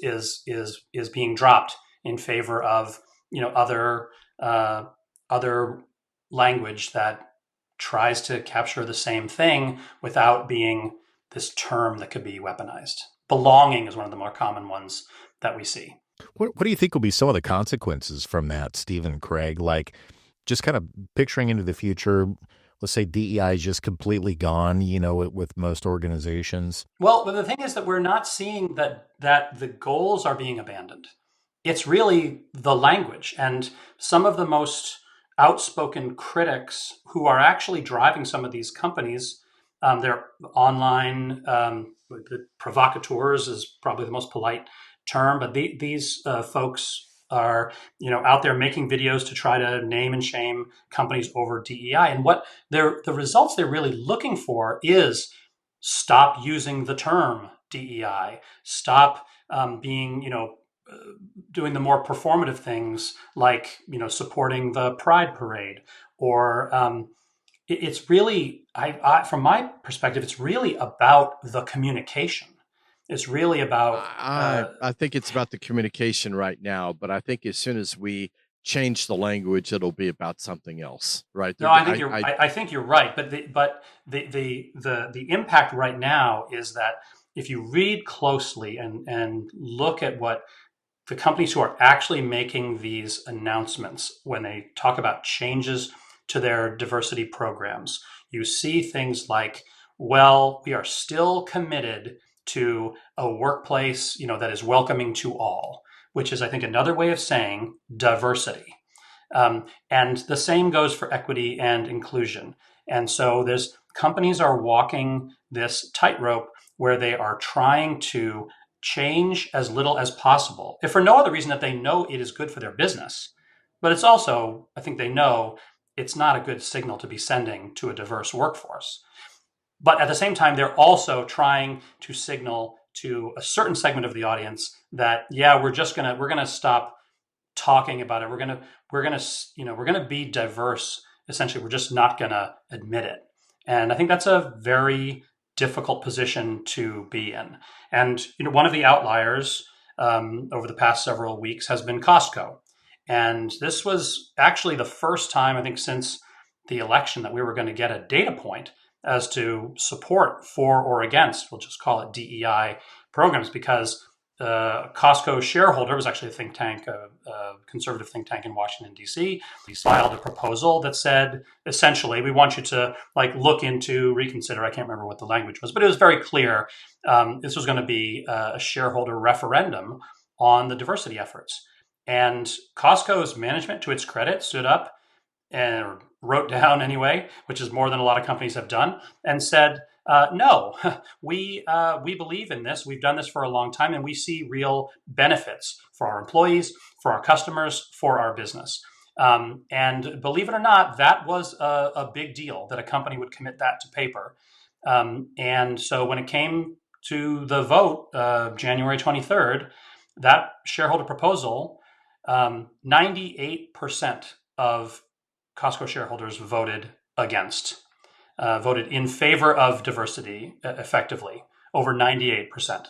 being dropped in favor of other language that tries to capture the same thing without being this term that could be weaponized. Belonging is one of the more common ones that we see. What do you think will be some of the consequences from that, Stephen, Craig? Like, just kind of picturing into the future, let's say DEI is just completely gone, with most organizations. Well, the thing is that we're not seeing that the goals are being abandoned. It's really the language. And some of the most outspoken critics who are actually driving some of these companies, they're online, the provocateurs is probably the most polite term, but these folks are out there making videos to try to name and shame companies over DEI. And what the results they're really looking for is stop using the term DEI, stop being doing the more performative things like supporting the Pride Parade, or it's really from my perspective, it's really about the communication. It's really about. I think it's about the communication right now, but I think as soon as we change the language, it'll be about something else, right? No, I think you're right, but the impact right now is that if you read closely and look at what the companies who are actually making these announcements when they talk about changes to their diversity programs, you see things like, well, we are still committed to a workplace, that is welcoming to all, which is, I think, another way of saying diversity. And the same goes for equity and inclusion. And so there's companies are walking this tightrope where they are trying to change as little as possible, if for no other reason that they know it is good for their business. But it's also, I think they know it's not a good signal to be sending to a diverse workforce. But at the same time, they're also trying to signal to a certain segment of the audience that, yeah, we're gonna stop talking about it. We're gonna be diverse. Essentially, we're just not gonna admit it. And I think that's a very difficult position to be in. And one of the outliers over the past several weeks has been Costco. And this was actually the first time, I think, since the election that we were going to get a data point as to support for or against, we'll just call it DEI programs, because Costco shareholder was actually a think tank, a conservative think tank in Washington, D.C. He filed a proposal that said, essentially, we want you to look into, reconsider. I can't remember what the language was, but it was very clear. This was going to be a shareholder referendum on the diversity efforts. And Costco's management, to its credit, stood up and wrote down anyway, which is more than a lot of companies have done, and said, no, we believe in this. We've done this for a long time, and we see real benefits for our employees, for our customers, for our business. And believe it or not, that was a big deal that a company would commit that to paper. And so when it came to the vote, January 23rd, that shareholder proposal, 98% of Costco shareholders voted against, voted in favor of diversity effectively, over 98%.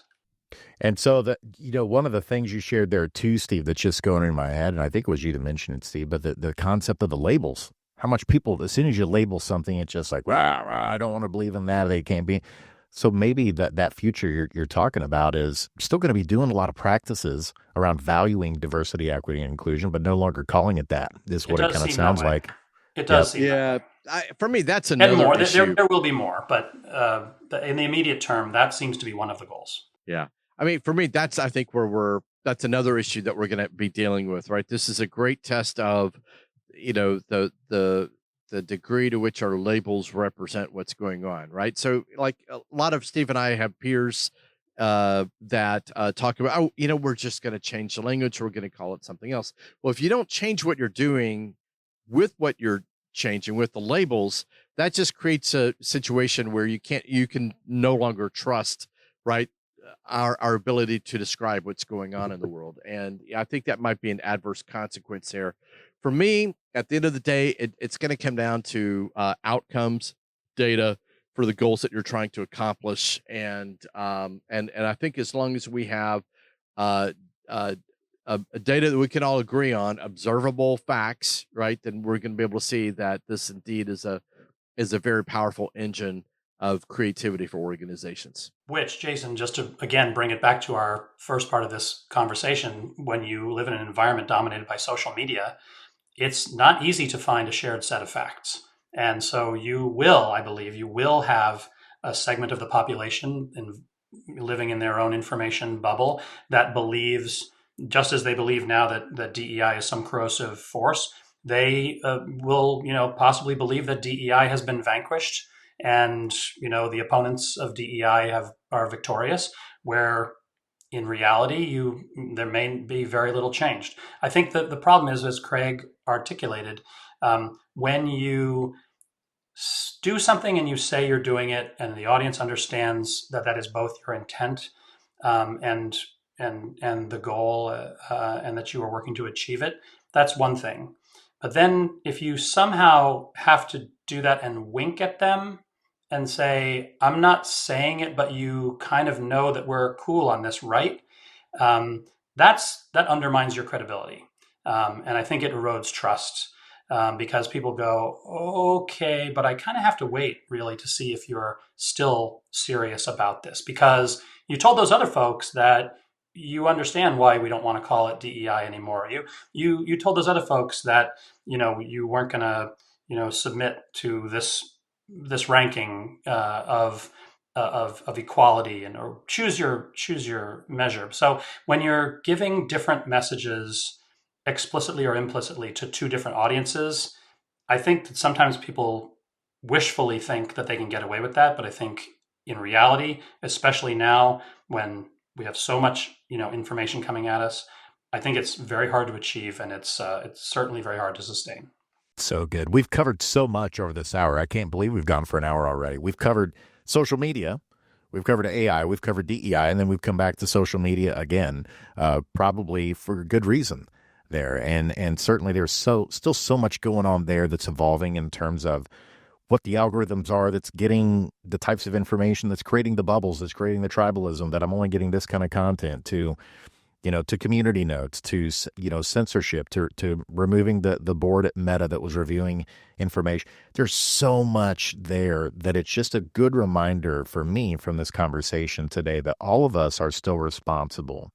And so one of the things you shared there too, Steve, that's just going in my head, and I think it was you that mentioned it, Steve, but the concept of the labels. How much people, as soon as you label something, it's just like, I don't want to believe in that. They can't be. So maybe that future you're talking about is still going to be doing a lot of practices around valuing diversity, equity, and inclusion, but no longer calling it that. Is what it kind of sounds like. It does seem that way. For me, that's and another more. issue. There will be more, but in the immediate term, that seems to be one of the goals. Yeah. I mean, for me, that's, I think, that's another issue that we're going to be dealing with, right? This is a great test of, the degree to which our labels represent what's going on, right? So like a lot of Steve and I have peers that talk about, we're just going to change the language. We're going to call it something else. Well, if you don't change what you're doing with what you're changing with the labels, that just creates a situation where you can no longer trust, right, our ability to describe what's going on in the world. And I think that might be an adverse consequence there. For me, at the end of the day, it's going to come down to outcomes, data for the goals that you're trying to accomplish, and I think as long as we have a data that we can all agree on, observable facts, right, then we're going to be able to see that this indeed is a very powerful engine of creativity for organizations. Which, Jason, just to again bring it back to our first part of this conversation, when you live in an environment dominated by social media, it's not easy to find a shared set of facts. And so I believe you will have a segment of the population living in their own information bubble that believes, just as they believe now that DEI is some corrosive force, they will possibly believe that DEI has been vanquished and the opponents of DEI are victorious, where in reality there may be very little changed. I think that the problem is, as Craig articulated, when you do something and you say you're doing it and the audience understands that is both your intent and the goal and that you are working to achieve it, that's one thing. But then if you somehow have to do that and wink at them and say, I'm not saying it, but you kind of know that we're cool on this, right? That undermines your credibility. And I think it erodes trust because people go, okay, but I kind of have to wait really to see if you're still serious about this, because you told those other folks that you understand why we don't want to call it DEI anymore. You told those other folks that, you weren't going to, submit to this ranking of equality or choose your measure. So when you're giving different messages explicitly or implicitly to two different audiences, I think that sometimes people wishfully think that they can get away with that. But I think in reality, especially now when we have so much information coming at us, I think it's very hard to achieve, and it's certainly very hard to sustain. So good. We've covered so much over this hour. I can't believe we've gone for an hour already. We've covered social media, we've covered AI, we've covered DEI, and then we've come back to social media again, probably for good reason there. And certainly there's still so much going on there that's evolving in terms of what the algorithms are that's getting the types of information that's creating the bubbles, that's creating the tribalism, that I'm only getting this kind of content, to community notes, to, censorship, to removing the board at Meta that was reviewing information. There's so much there that it's just a good reminder for me from this conversation today that all of us are still responsible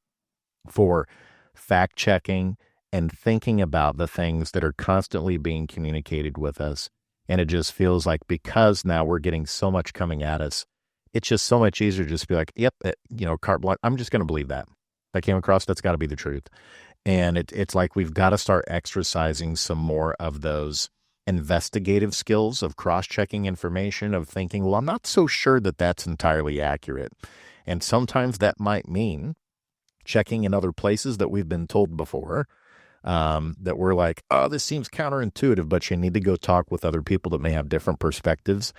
for fact checking and thinking about the things that are constantly being communicated with us. And it just feels like, because now we're getting so much coming at us, it's just so much easier to just be like, yep, carte blanche, I'm just going to believe that. that came across, that's got to be the truth. And it's like we've got to start exercising some more of those investigative skills of cross-checking information, of thinking, well, I'm not so sure that that's entirely accurate. And sometimes that might mean checking in other places that we've been told before, that we're like, oh, this seems counterintuitive, but you need to go talk with other people that may have different perspectives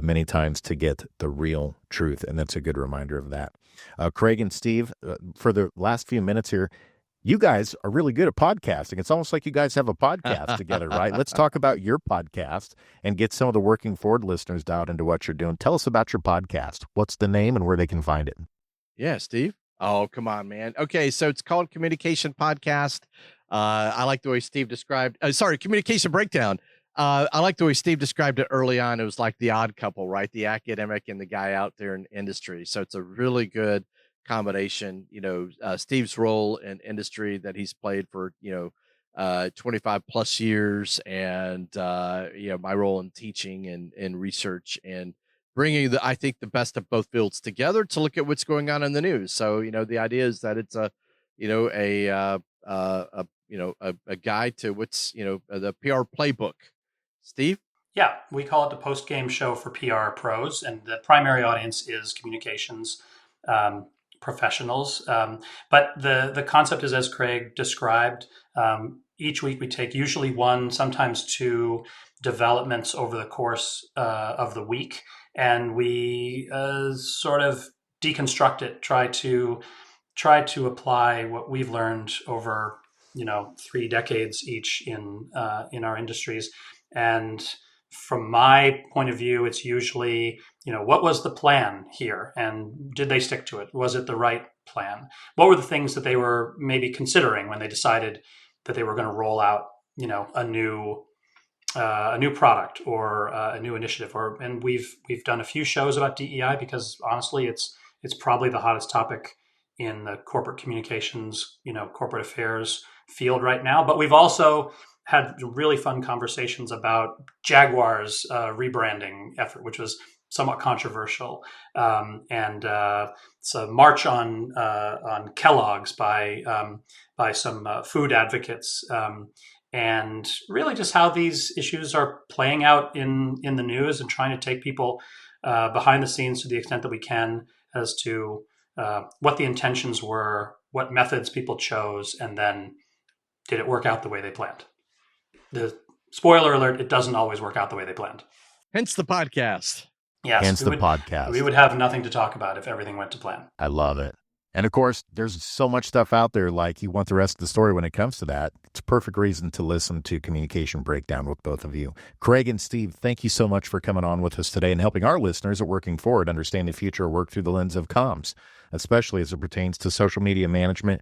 many times to get the real truth. And that's a good reminder of that. Craig and Steve, for the last few minutes here, you guys are really good at podcasting. It's almost like you guys have a podcast together, right? Let's talk about your podcast and get some of the Working Forward listeners dialed into what you're doing. Tell us about your podcast. What's the name and where they can find it? Yeah, Steve. Oh, come on, man. Okay, so it's called Communication Podcast. I like the way Steve described, Communication Breakdown. I like the way Steve described it early on. It was like the odd couple, right? The academic and the guy out there in industry. So it's a really good combination. Steve's role in industry that he's played for 25 plus years, and my role in teaching and research and bringing I think the best of both fields together to look at what's going on in the news. So the idea is that it's a guide to what's the PR playbook. Steve? Yeah, we call it the post-game show for PR pros, and the primary audience is communications professionals. But the concept is, as Craig described, each week we take usually one, sometimes two developments over the course of the week, and we sort of deconstruct it, try to apply what we've learned over 3 decades each in our industries. And from my point of view, it's usually, what was the plan here? And did they stick to it? Was it the right plan? What were the things that they were maybe considering when they decided that they were going to roll out, a new product or a new initiative? And we've done a few shows about DEI because honestly, it's probably the hottest topic in the corporate communications, corporate affairs field right now. But we've also had really fun conversations about Jaguar's rebranding effort, which was somewhat controversial, and it's a march on Kellogg's by some food advocates, and really just how these issues are playing out in the news, and trying to take people behind the scenes to the extent that we can as to what the intentions were, what methods people chose, and then did it work out the way they planned. The spoiler alert, it doesn't always work out the way they planned. Hence the podcast. Yes. Hence the podcast. We would have nothing to talk about if everything went to plan. I love it. And of course, there's so much stuff out there, like you want the rest of the story when it comes to that. It's a perfect reason to listen to Communication Breakdown with both of you. Craig and Steve, thank you so much for coming on with us today and helping our listeners at Working Forward understand the future of work through the lens of comms, especially as it pertains to social media management.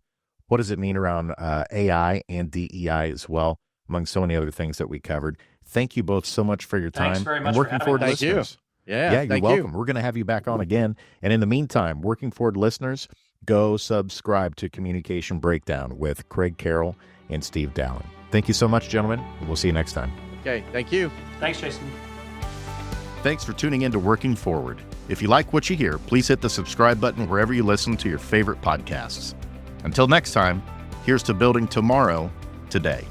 What does it mean around AI and DEI as well, among so many other things that we covered? Thank you both so much for your time. Thanks very much and Working for Forward having us. listeners. Yeah, you're welcome. We're going to have you back on again. And in the meantime, Working Forward listeners, go subscribe to Communication Breakdown with Craig Carroll and Steve Dowling. Thank you so much, gentlemen. We'll see you next time. Okay, thank you. Thanks, Jason. Thanks for tuning in to Working Forward. If you like what you hear, please hit the subscribe button wherever you listen to your favorite podcasts. Until next time, here's to building tomorrow today.